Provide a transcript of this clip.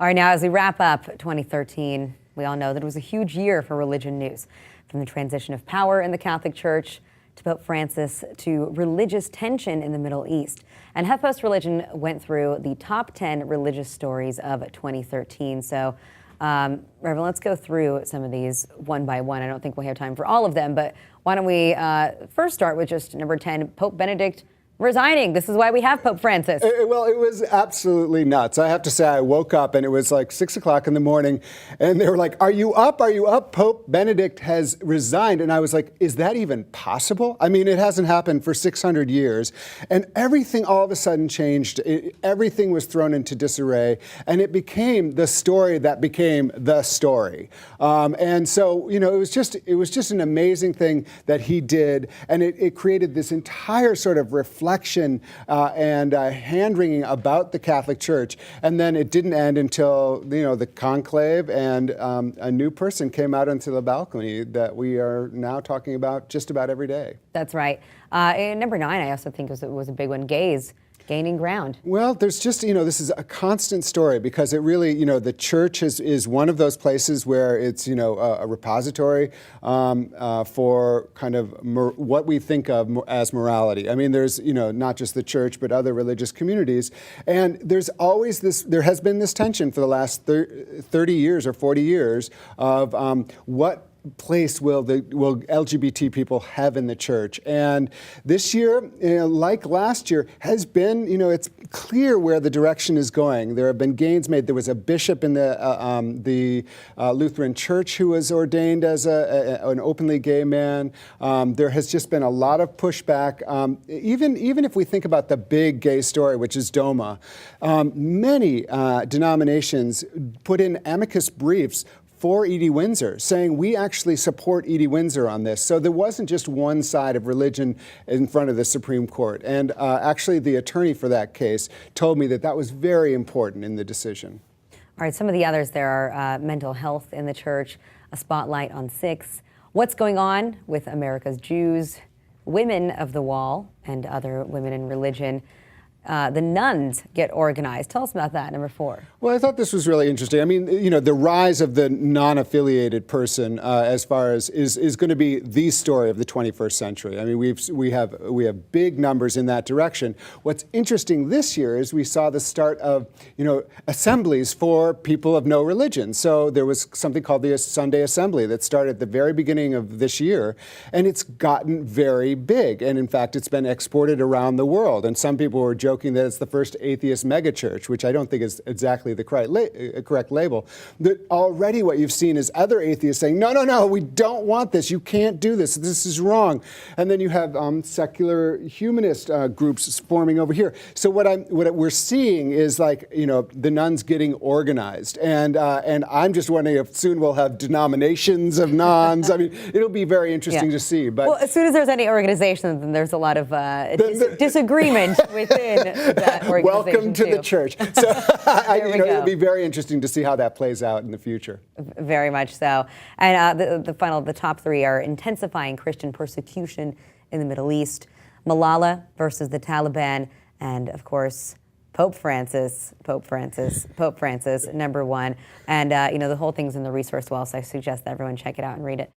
All right, now as we wrap up 2013, we all know that it was a huge year for religion news. From the transition of power in the Catholic Church to Pope Francis to religious tension in the Middle East. And HuffPost Religion went through the top 10 religious stories of 2013. So, Reverend, let's go through some of these one by one. I don't think we have time for all of them, but why don't we first start with just number 10, Pope Benedict resigning. This is why we have Pope Francis. Well, it was absolutely nuts. I have to say, I woke up and it was like 6 o'clock in the morning and they were like, are you up? Are you up? Pope Benedict has resigned. And I was like, is that even possible? I mean, it hasn't happened for 600 years. And everything all of a sudden changed. Everything was thrown into disarray. And it became the story that became the story. And so, you know, it was just an amazing thing that he did. And it created this entire sort of reflection and hand-wringing about the Catholic Church. And then it didn't end until, you know, the conclave and a new person came out onto the balcony that we are now talking about just about every day. That's right. And number 9, I also think was a big one, gays gaining ground. Well, there's just, you know, this is a constant story because it really, you know, the church is one of those places where it's, you know, a repository for kind of what we think of as morality. I mean, there's, you know, not just the church, but other religious communities. And there's always there has been this tension for the last 30 years or 40 years of what place will LGBT people have in the church. And this year, like last year, has been, you know, it's clear where the direction is going. There have been gains made. There was a bishop in the Lutheran Church who was ordained as an openly gay man. There has just been a lot of pushback. Even if we think about the big gay story, which is DOMA, many denominations put in amicus briefs for Edie Windsor, saying we actually support Edie Windsor on this. So there wasn't just one side of religion in front of the Supreme Court. And actually the attorney for that case told me that that was very important in the decision. All right, some of the others there are mental health in the church, a spotlight on 6, what's going on with America's Jews, women of the wall, and other women in religion. The nuns get organized. Tell us about that, number 4. Well, I thought this was really interesting. I mean, you know, the rise of the non-affiliated person as far as is going to be the story of the 21st century. I mean, we have big numbers in that direction. What's interesting this year is we saw the start of, you know, assemblies for people of no religion. So there was something called the Sunday Assembly that started at the very beginning of this year, and it's gotten very big. And in fact, it's been exported around the world. And some people were joking that it's the first atheist megachurch, which I don't think is exactly the correct label. That already what you've seen is other atheists saying, no, we don't want this. You can't do this. This is wrong. And then you have secular humanist groups forming over here. So what we're seeing is, like, you know, the nuns getting organized. And I'm just wondering if soon we'll have denominations of nuns. I mean, it'll be very interesting to see. But well, as soon as there's any organization, then there's a lot of disagreement within that organization. Welcome to too. The church. So it'll be very interesting to see how that plays out in the future. Very much so. And the top 3 are intensifying Christian persecution in the Middle East, Malala versus the Taliban, and of course, Pope Francis, number 1. And you know, the whole thing's in the resource well, so I suggest that everyone check it out and read it.